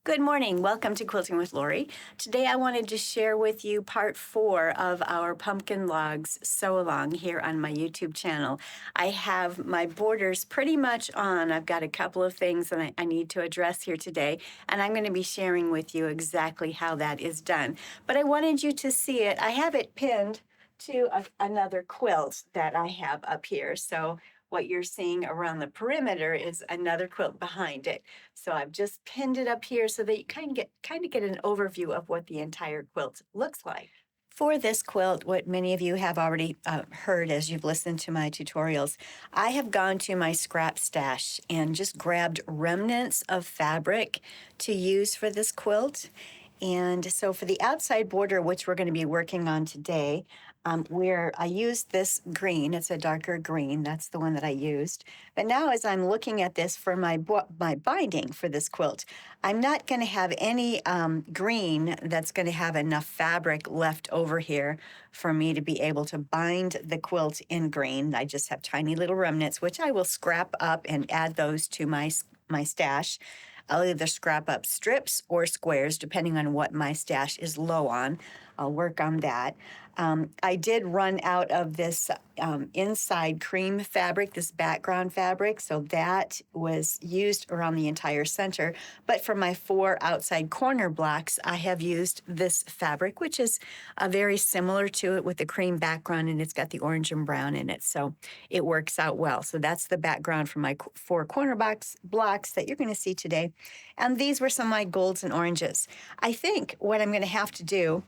Good morning. Welcome to Quilting with Lori. Today I wanted to share with you part 4 of our pumpkin logs sew along here on my YouTube channel. I have my borders pretty much on. I've got a couple of things that I need to address here today, and I'm going to be sharing with you exactly how that is done. But I wanted you to see it. I have it pinned to another quilt that I have up here. So what you're seeing around the perimeter is another quilt behind it. So I've just pinned it up here so that you kind of get an overview of what the entire quilt looks like. For this quilt, what many of you have already heard as you've listened to my tutorials, I have gone to my scrap stash and just grabbed remnants of fabric to use for this quilt. And so for the outside border, which we're going to be working on today, where I used this green, it's a darker green, that's the one that I used. But now as I'm looking at this for my binding for this quilt, I'm not going to have any green that's going to have enough fabric left over here for me to be able to bind the quilt in green. I just have tiny little remnants, which I will scrap up and add those to my stash. I'll either scrap up strips or squares, depending on what my stash is low on. I'll work on that. I did run out of this inside cream fabric, this background fabric, so that was used around the entire center. But for my 4 outside corner blocks, I have used this fabric, which is very similar to it with the cream background, and it's got the orange and brown in it, so it works out well. So that's the background for my 4 corner blocks that you're going to see today. And these were some of my golds and oranges. I think what I'm going to have to do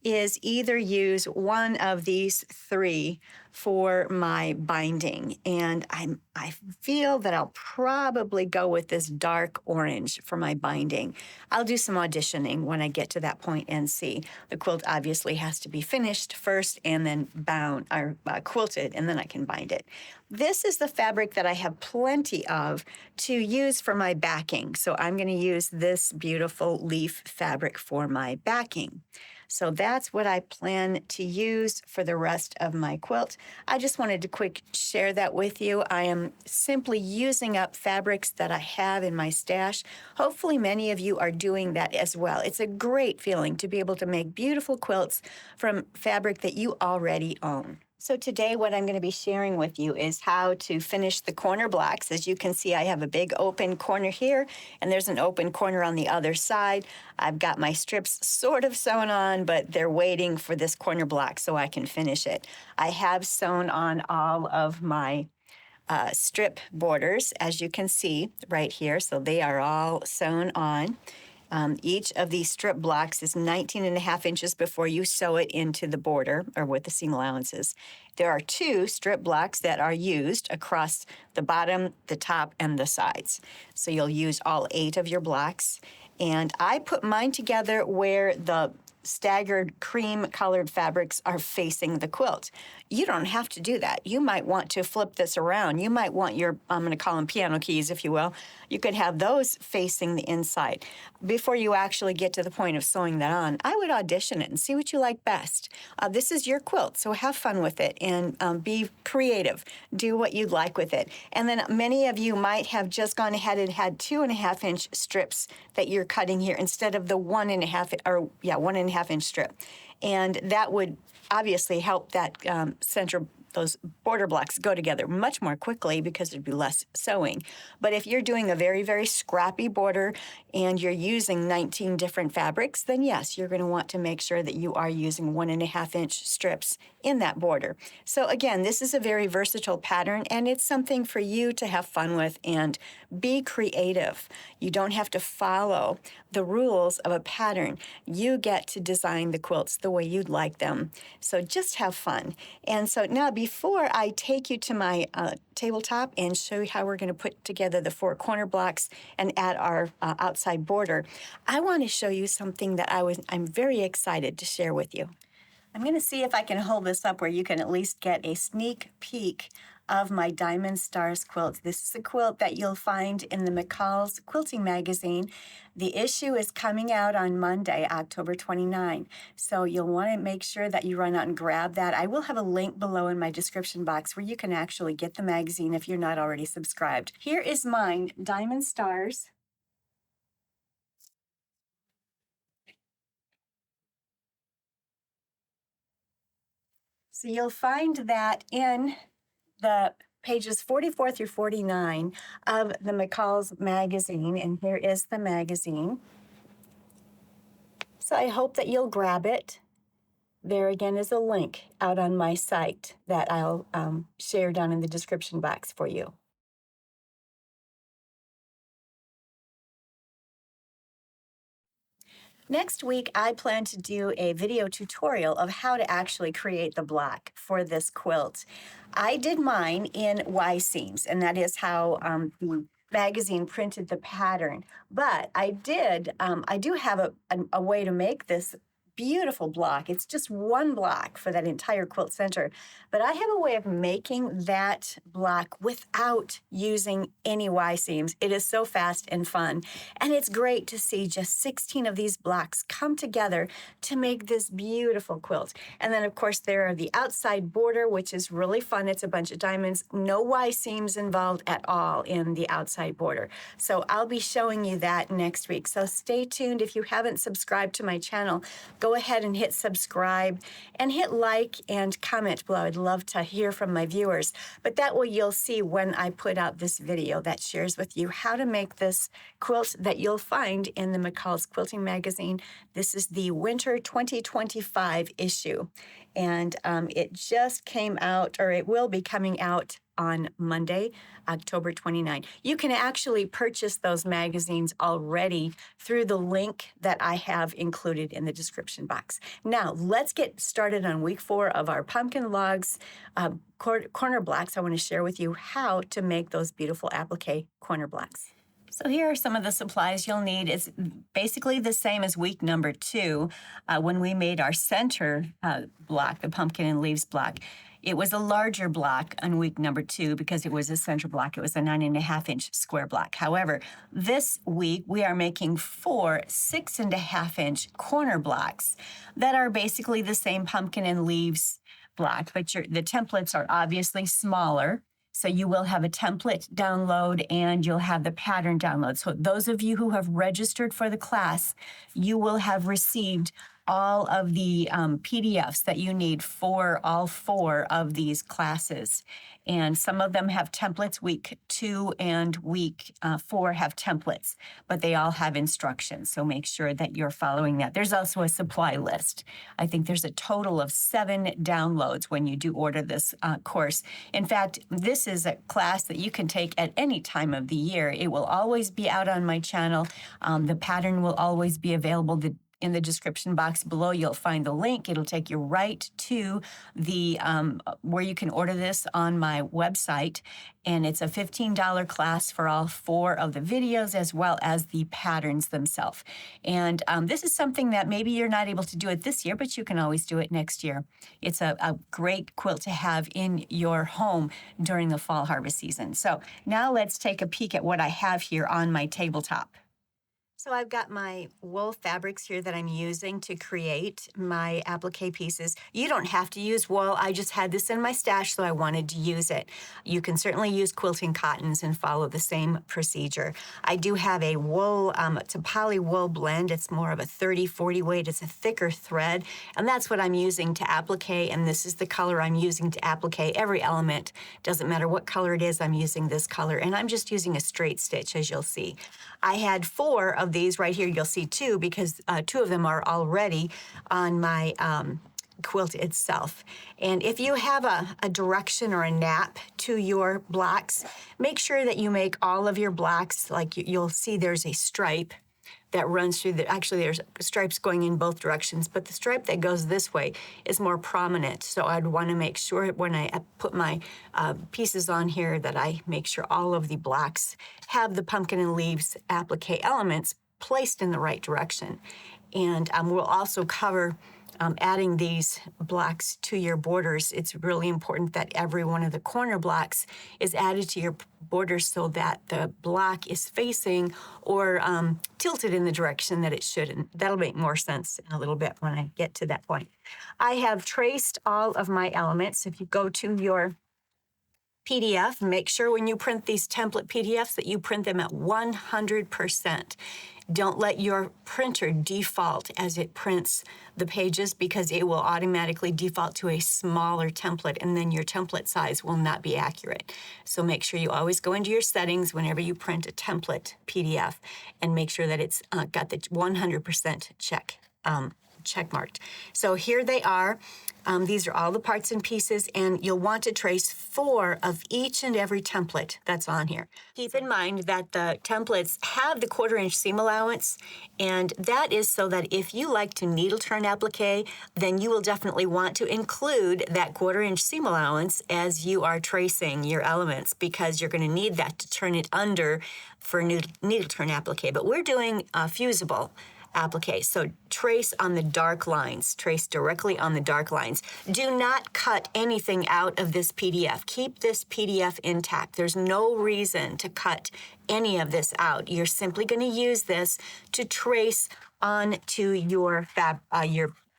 is either use one of these 3 for my binding. And I feel that I'll probably go with this dark orange for my binding. I'll do some auditioning when I get to that point and see. The quilt obviously has to be finished first and then bound or quilted, and then I can bind it. This is the fabric that I have plenty of to use for my backing. So I'm going to use this beautiful leaf fabric for my backing. So that's what I plan to use for the rest of my quilt. I just wanted to quick share that with you. I am simply using up fabrics that I have in my stash. Hopefully many of you are doing that as well. It's a great feeling to be able to make beautiful quilts from fabric that you already own. So today what I'm going to be sharing with you is how to finish the corner blocks. As you can see, I have a big open corner here, and there's an open corner on the other side. I've got my strips sort of sewn on, but they're waiting for this corner block so I can finish it. I have sewn on all of my strip borders, as you can see right here. So they are all sewn on. Each of these strip blocks is 19.5 inches before you sew it into the border or with the seam allowances. There are 2 strip blocks that are used across the bottom, the top, and the sides. So you'll use all 8 of your blocks. And I put mine together where the staggered cream colored fabrics are facing the quilt. You don't have to do that. You might want to flip this around. You might want your, I'm going to call them piano keys, if you will. You could have those facing the inside. Before you actually get to the point of sewing that on, I would audition it and see what you like best. This is your quilt, so have fun with it and be creative. Do what you'd like with it. And then many of you might have just gone ahead and had 2.5-inch strips that you're cutting here instead of the 1.5-inch strip. And that would obviously help that those border blocks go together much more quickly because there'd be less sewing. But if you're doing a very, very scrappy border and you're using 19 different fabrics, then yes, you're going to want to make sure that you are using 1.5-inch strips in that border. So again, this is a very versatile pattern, and it's something for you to have fun with and be creative. You don't have to follow the rules of a pattern. You get to design the quilts the way you'd like them. So just have fun. And so now before I take you to my tabletop and show you how we're going to put together the 4 corner blocks and add our outside border, I want to show you something that I'm very excited to share with you. I'm going to see if I can hold this up where you can at least get a sneak peek of my Diamond Stars quilt. This is a quilt that you'll find in the McCall's Quilting magazine. The issue is coming out on Monday, October 29. So you'll want to make sure that you run out and grab that. I will have a link below in my description box where you can actually get the magazine if you're not already subscribed. Here is mine, Diamond Stars. So you'll find that in the pages 44 through 49 of the McCall's magazine, and here is the magazine. So I hope that you'll grab it. There again is a link out on my site that I'll share down in the description box for you. Next week, I plan to do a video tutorial of how to actually create the block for this quilt. I did mine in Y seams, and that is how the magazine printed the pattern. But I do have a way to make this beautiful block. It's just one block for that entire quilt center. But I have a way of making that block without using any Y seams. It is so fast and fun. And it's great to see just 16 of these blocks come together to make this beautiful quilt. And then, of course, there are the outside border, which is really fun. It's a bunch of diamonds. No Y seams involved at all in the outside border. So I'll be showing you that next week. So stay tuned. If you haven't subscribed to my channel, go ahead and hit subscribe and hit like and comment below. I'd love to hear from my viewers. But that way you'll see when I put out this video that shares with you how to make this quilt that you'll find in the McCall's Quilting magazine. This is the Winter 2025 issue. And it just came out, or it will be coming out on Monday, October 29. You can actually purchase those magazines already through the link that I have included in the description box. Now, let's get started on week 4 of our pumpkin logs corner blocks. I want to share with you how to make those beautiful applique corner blocks. So here are some of the supplies you'll need. It's basically the same as week number 2 when we made our center block, the pumpkin and leaves block. It was a larger block on week number 2 because it was a center block. It was a 9.5-inch square block. However, this week we are making 4 6.5-inch corner blocks that are basically the same pumpkin and leaves block, but the templates are obviously smaller. So you will have a template download and you'll have the pattern download. So those of you who have registered for the class, you will have received all of the PDFs that you need for all 4 of these classes. And some of them have templates. Week 2 and week 4 have templates, but they all have instructions. So make sure that you're following that. There's also a supply list. I think there's a total of 7 downloads when you do order this course. In fact, this is a class that you can take at any time of the year. It will always be out on my channel. The pattern will always be available. In the description box below, you'll find the link. It'll take you right to the where you can order this on my website. And it's a $15 class for all 4 of the videos as well as the patterns themselves. And this is something that maybe you're not able to do it this year, but you can always do it next year. It's a great quilt to have in your home during the fall harvest season. So now let's take a peek at what I have here on my tabletop. So I've got my wool fabrics here that I'm using to create my applique pieces. You don't have to use wool. I just had this in my stash, so I wanted to use it. You can certainly use quilting cottons and follow the same procedure. I do have a wool, it's a poly wool blend. It's more of a 30-40 weight. It's a thicker thread, and that's what I'm using to applique, and this is the color I'm using to applique every element. Doesn't matter what color it is, I'm using this color, and I'm just using a straight stitch, as you'll see. I had 4 of these right here. You'll see 2 because 2 of them are already on my quilt itself. And if you have a direction or a nap to your blocks, make sure that you make all of your blocks, like you'll see there's a stripe that runs through actually there's stripes going in both directions, but the stripe that goes this way is more prominent. So I'd want to make sure when I put my pieces on here that I make sure all of the blocks have the pumpkin and leaves applique elements placed in the right direction. And we'll also cover adding these blocks to your borders. It's really important that every one of the corner blocks is added to your borders so that the block is facing or tilted in the direction that it should. And that'll make more sense in a little bit when I get to that point. I have traced all of my elements. If you go to your PDF, make sure when you print these template PDFs that you print them at 100%. Don't let your printer default as it prints the pages, because it will automatically default to a smaller template, and then your template size will not be accurate. So make sure you always go into your settings whenever you print a template PDF and make sure that it's got the 100% check marked. So here they are. These are all the parts and pieces, and you'll want to trace 4 of each and every template that's on here. Keep in mind that the templates have the 1/4 inch seam allowance, and that is so that if you like to needle turn applique, then you will definitely want to include that 1/4 inch seam allowance as you are tracing your elements, because you're going to need that to turn it under for needle turn applique. But we're doing fusible applique. So trace on the dark lines, trace directly on the dark lines. Do not cut anything out of this PDF. Keep this PDF intact. There's no reason to cut any of this out. You're simply going to use this to trace onto your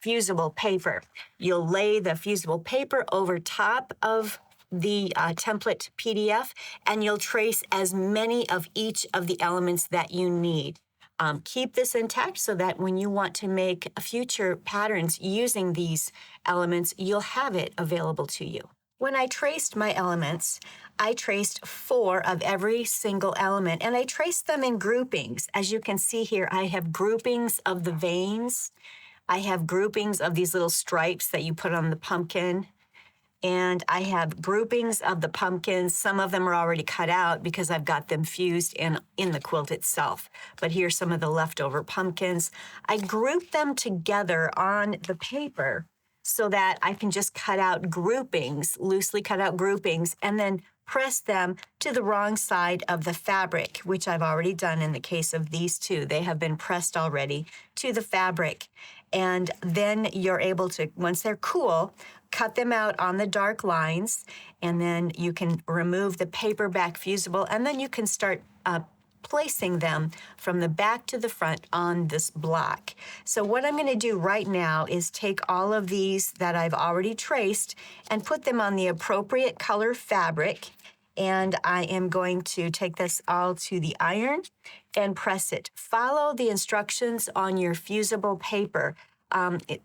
fusible paper. You'll lay the fusible paper over top of the template PDF, and you'll trace as many of each of the elements that you need. Keep this intact so that when you want to make future patterns using these elements, you'll have it available to you. When I traced my elements, I traced 4 of every single element, and I traced them in groupings. As you can see here, I have groupings of the veins. I have groupings of these little stripes that you put on the pumpkin. And I have groupings of the pumpkins. Some of them are already cut out because I've got them fused in the quilt itself. But here's some of the leftover pumpkins. I group them together on the paper so that I can just cut out groupings, loosely cut out groupings, and then press them to the wrong side of the fabric, which I've already done in the case of these 2. They have been pressed already to the fabric. And then you're able to, once they're cool, cut them out on the dark lines, and then you can remove the paper back fusible, and then you can start placing them from the back to the front on this block. So what I'm going to do right now is take all of these that I've already traced and put them on the appropriate color fabric, and I am going to take this all to the iron and press it. Follow the instructions on your fusible paper.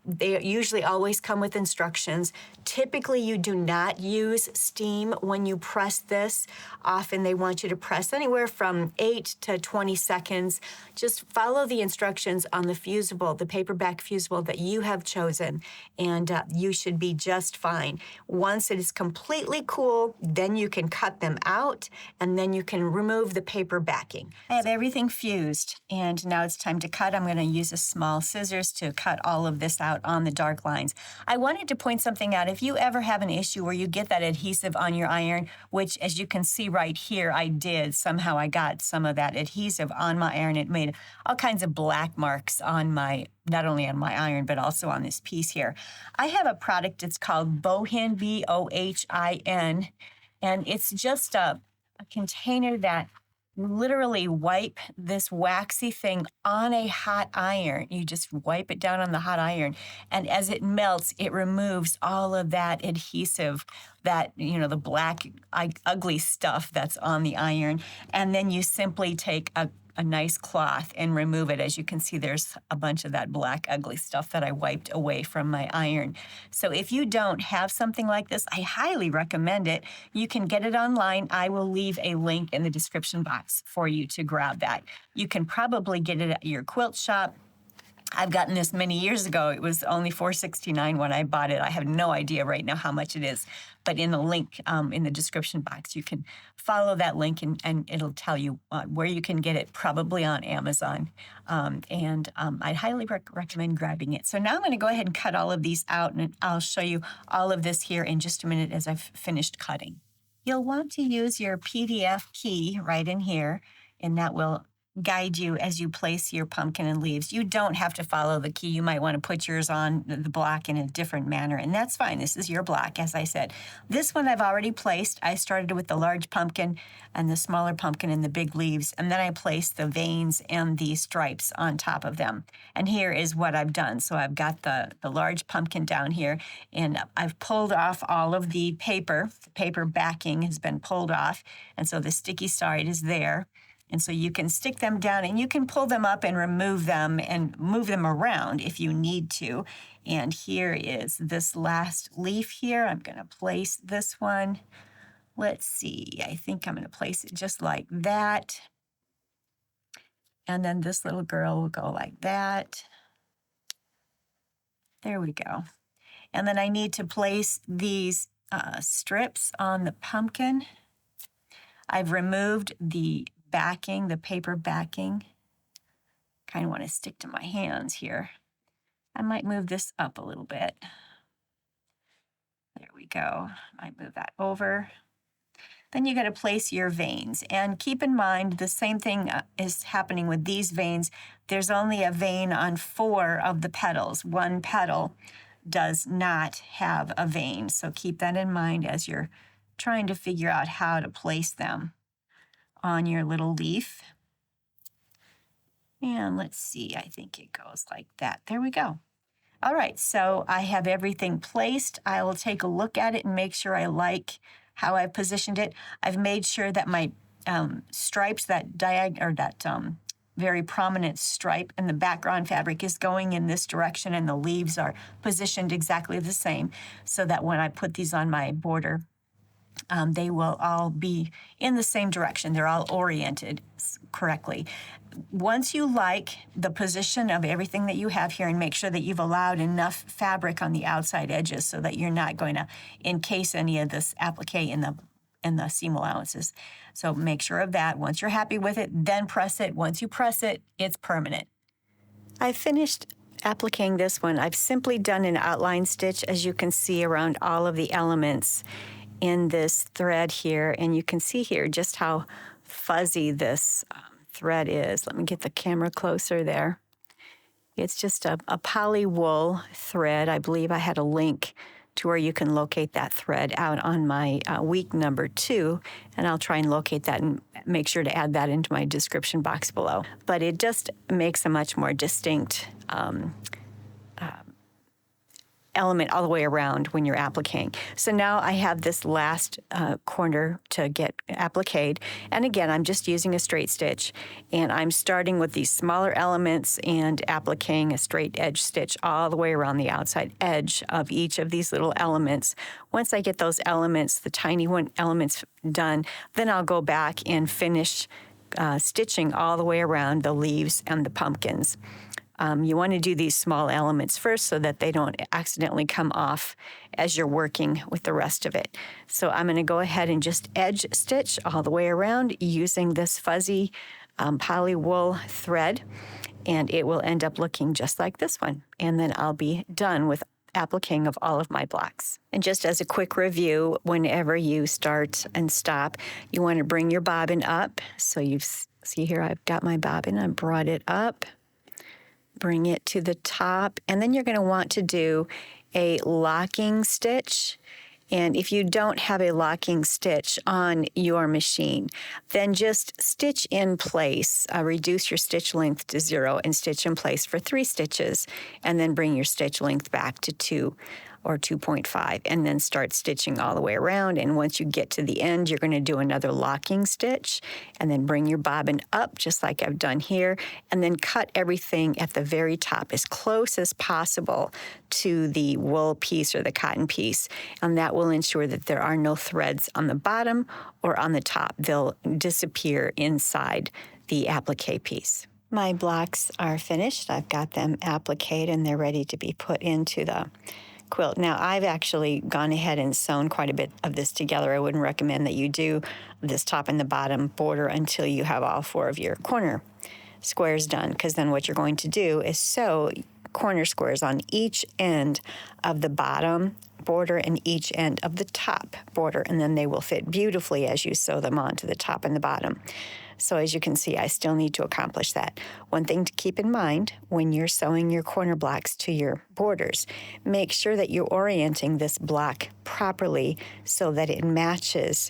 They usually always come with instructions. Typically, you do not use steam when you press this. Often they want you to press anywhere from 8 to 20 seconds. Just follow the instructions on the fusible, the paperback fusible that you have chosen, and you should be just fine. Once it is completely cool, then you can cut them out, and then you can remove the paper backing. I have everything fused, and now it's time to cut. I'm going to use a small scissors to cut all of this out on the dark lines. I wanted to point something out. If you ever have an issue where you get that adhesive on your iron, which as you can see right here, I did. Somehow I got some of that adhesive on my iron. It made all kinds of black marks on my, not only on my iron, but also on this piece here. I have a product, it's called Bohin, B-O-H-I-N, and it's just a container that literally wipe this waxy thing on a hot iron. You just wipe it down on the hot iron, and as it melts, it removes all of that adhesive, that, you know, the black, ugly stuff that's on the iron, and then you simply take a nice cloth and remove it. As you can see, there's a bunch of that black, ugly stuff that I wiped away from my iron. So if you don't have something like this, I highly recommend it. You can get it online. I will leave a link in the description box for you to grab that. You can probably get it at your quilt shop. I've gotten this many years ago. It was only $4.69 when I bought it. I have no idea right now how much it is, but in the link in the description box, you can follow that link and it'll tell you where you can get it, probably on Amazon. I'd highly recommend grabbing it. So now I'm going to go ahead and cut all of these out, and I'll show you all of this here in just a minute as I've finished cutting. You'll want to use your PDF key right in here, and that will guide you as you place your pumpkin and leaves. You don't have to follow the key. You might want to put yours on the block in a different manner, and that's fine. This is your block, as I said. This one I've already placed. I started with the large pumpkin and the smaller pumpkin and the big leaves, and then I placed the veins and the stripes on top of them. And here is what I've done. So I've got the large pumpkin down here, and I've pulled off all of the paper. The paper backing has been pulled off, and so the sticky side is there. And so you can stick them down and you can pull them up and remove them and move them around if you need to. And here is this last leaf here. I'm going to place this one. Let's see. I think I'm going to place it just like that. And then this little girl will go like that. There we go. And then I need to place these strips on the pumpkin. I've removed the backing, the paper backing. Kind of want to stick to my hands here. I might move this up a little bit. There we go. I move that over. Then you got to place your veins. And keep in mind, the same thing is happening with these veins. There's only a vein on 4 of the petals. One petal does not have a vein. So keep that in mind as you're trying to figure out how to place them on your little leaf. And let's see, I think it goes like that. There we go. All right, so I have everything placed. I will take a look at it and make sure I like how I've positioned it. I've made sure that my stripes, that very prominent stripe in the background fabric is going in this direction, and the leaves are positioned exactly the same, so that when I put these on my border, they will all be in the same direction. They're all oriented correctly. Once you like the position of everything that you have here, and make sure that you've allowed enough fabric on the outside edges so that you're not going to encase any of this applique in the seam allowances. So make sure of that. Once you're happy with it, then press it. Once you press it, it's permanent. I finished appliquing this one. I've simply done an outline stitch, as you can see, around all of the elements in this thread here, and you can see here just how fuzzy this thread is. Let me get the camera closer there. It's just a poly wool thread. I believe I had a link to where you can locate that thread out on my week number 2, and I'll try and locate that and make sure to add that into my description box below. But it just makes a much more distinct element all the way around when you're appliquing. So now I have this last corner to get appliqued. And again, I'm just using a straight stitch, and I'm starting with these smaller elements and appliquing a straight edge stitch all the way around the outside edge of each of these little elements. Once I get those elements, the tiny elements done, then I'll go back and finish stitching all the way around the leaves and the pumpkins. You want to do these small elements first so that they don't accidentally come off as you're working with the rest of it. So I'm going to go ahead and just edge stitch all the way around using this fuzzy poly wool thread, and it will end up looking just like this one. And then I'll be done with appliquing of all of my blocks. And just as a quick review, whenever you start and stop, you want to bring your bobbin up. So you see here, I've got my bobbin, I brought it up. Bring it to the top, and then you're going to want to do a locking stitch. And if you don't have a locking stitch on your machine, then just stitch in place, reduce your stitch length to 0 and stitch in place for 3 stitches, and then bring your stitch length back to 2 or 2.5, and then start stitching all the way around. And once you get to the end, you're going to do another locking stitch, and then bring your bobbin up just like I've done here, and then cut everything at the very top as close as possible to the wool piece or the cotton piece, and that will ensure that there are no threads on the bottom or on the top. They'll disappear inside the applique piece. My blocks are finished. I've got them appliqued, and they're ready to be put into the quilt. Now, I've actually gone ahead and sewn quite a bit of this together. I wouldn't recommend that you do this top and the bottom border until you have all 4 of your corner squares done, because then what you're going to do is sew corner squares on each end of the bottom border and each end of the top border, and then they will fit beautifully as you sew them onto the top and the bottom. So as you can see, I still need to accomplish that. One thing to keep in mind when you're sewing your corner blocks to your borders, make sure that you're orienting this block properly so that it matches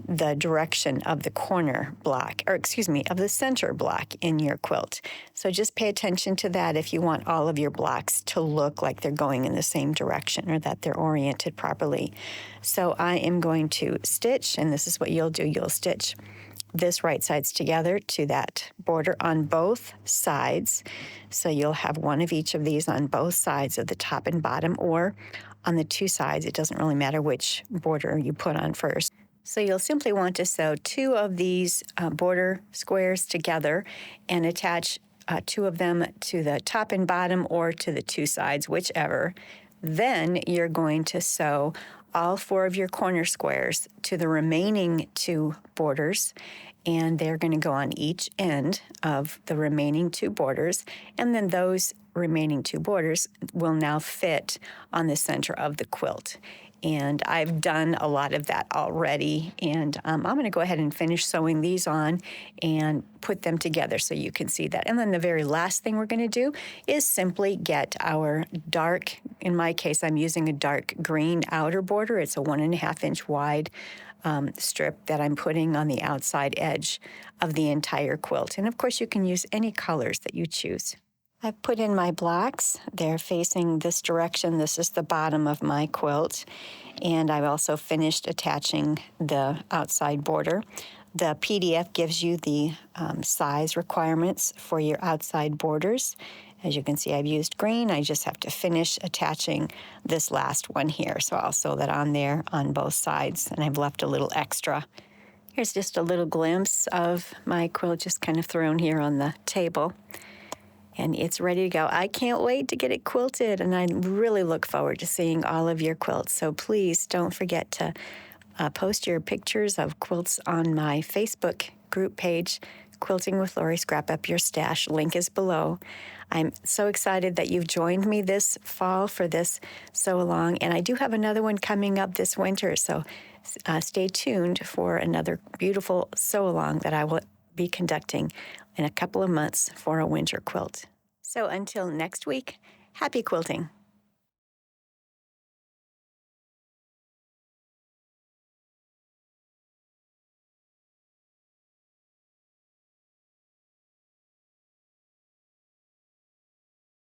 the direction of the corner block, or excuse me, of the center block in your quilt. So just pay attention to that if you want all of your blocks to look like they're going in the same direction or that they're oriented properly. So I am going to stitch, and this is what you'll do. You'll stitch this right sides together to that border on both sides. So you'll have one of each of these on both sides of the top and bottom, or on the two sides. It doesn't really matter which border you put on first. So you'll simply want to sew two of these border squares together and attach two of them to the top and bottom or to the two sides, whichever. Then you're going to sew all four of your corner squares to the remaining two borders, and they're going to go on each end of the remaining two borders, and then those remaining two borders will now fit on the center of the quilt. And I've done a lot of that already, and I'm going to go ahead and finish sewing these on and put them together so you can see that. And then the very last thing we're going to do is simply get our dark, in my case, I'm using a dark green outer border. It's a 1.5 inch wide strip that I'm putting on the outside edge of the entire quilt. And of course, you can use any colors that you choose. I've put in my blocks. They're facing this direction. This is the bottom of my quilt. And I've also finished attaching the outside border. The PDF gives you the size requirements for your outside borders. As you can see, I've used green. I just have to finish attaching this last one here. So I'll sew that on there on both sides, and I've left a little extra. Here's just a little glimpse of my quilt just kind of thrown here on the table. And it's ready to go. I can't wait to get it quilted, and I really look forward to seeing all of your quilts. So please don't forget to post your pictures of quilts on my Facebook group page, Quilting with Lori, Scrap Up Your Stash. Link is below. I'm so excited that you've joined me this fall for this sew along, and I do have another one coming up this winter, so stay tuned for another beautiful sew along that I will be conducting in a couple of months for a winter quilt. So until next week, happy quilting.